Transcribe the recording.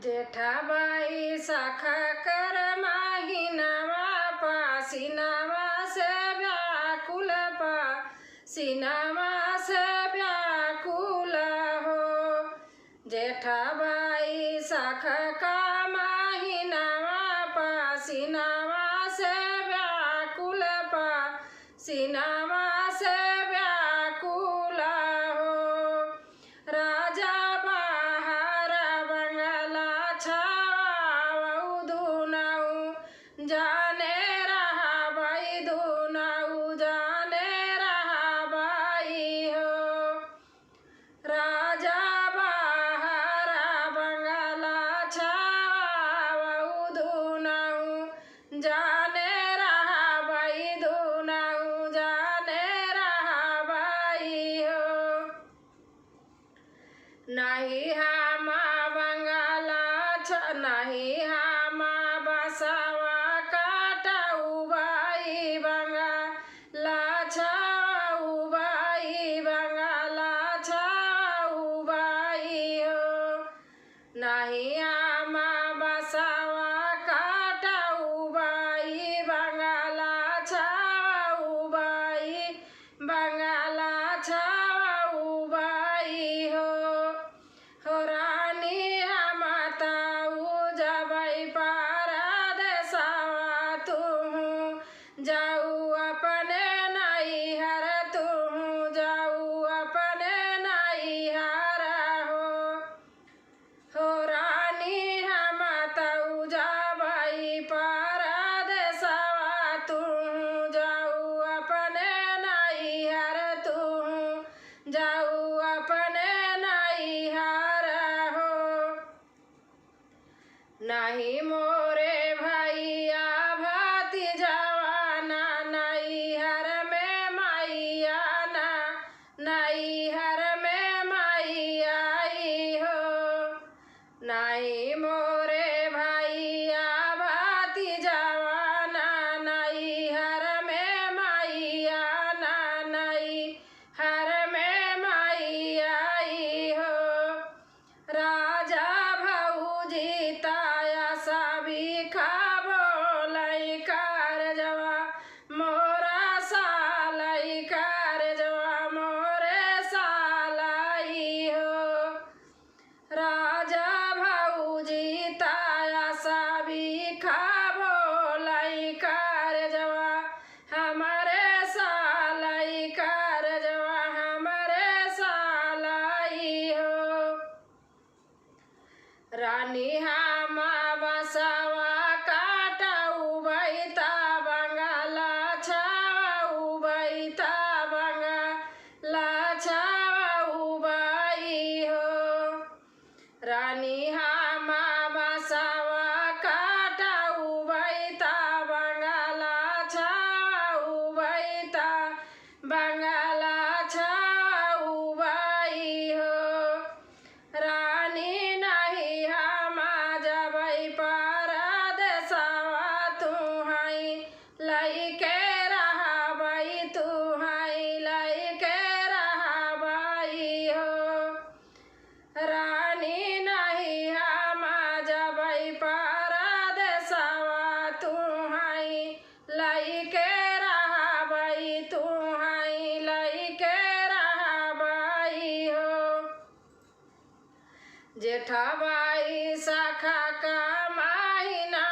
जेठाबाई शाखा कर माहिनावा पासिनावा से व्याकुल पासिनावा से व्याकुल हो। जेठाबाई शाखा का माहिनावा पासिनावा से व्याकुल पासिनावा से व्याकुल हो। राजा जाने रहा भाई दुनाऊ जाने रहा भाई हो। राजा बाहर बंगाला छाऊ दुनाऊ जाने रहा भाई दुनाऊ जाने रहा भाई हो। नहीं हम बंगाला नहीं हम बसावा नहीं हम बसावा काटाऊ बाई बंगाला छाऊ बाई बंगाला छाऊ बाई हो रानी हम ताऊ जबई पारा देसावा तुम जाऊ अपने नहीं हर तुम जाऊ अपने नहीं हर हो रानी हम ताऊ जाबई पारा देसावा तुम जाऊ अपने नहीं हर तुम जाऊ अपने नहीं हर हो। नहीं मोरे भैया भाती जवाना नहीं हर में मैया ना नहीं हर में मैया हो। नहीं मोरे भैया भाती जवाना नहीं हर में मैया ना नहीं हर में मैया हो। राजा भौजी ताया सभी खाबो लई कर जवा मोरा सालई कर जवा मोरे सालई हो। राजा भौजी ताया सभी खाबो लई कर जवा हमारे सालई कर जवा हमारे सालई हो। रानी हम बसावा काटाऊ बैता बंगाला छाऊ बैता बंगाला छाऊ बाई हो। रानी हम बसावा काटाऊ बैता बंगाला छाऊ बैता बंगाला छाऊ बाई हो। रानी नहीं हम जबई पारा देसावा तुहाई लई के रहा बई तुहाई लई के रहा बई हो। रानी नहीं हम जबई पारा देसावा तुहाई लई के रहा बई तुहाई लई के रहा बई हो। जेठाबाई शाखा का माहिना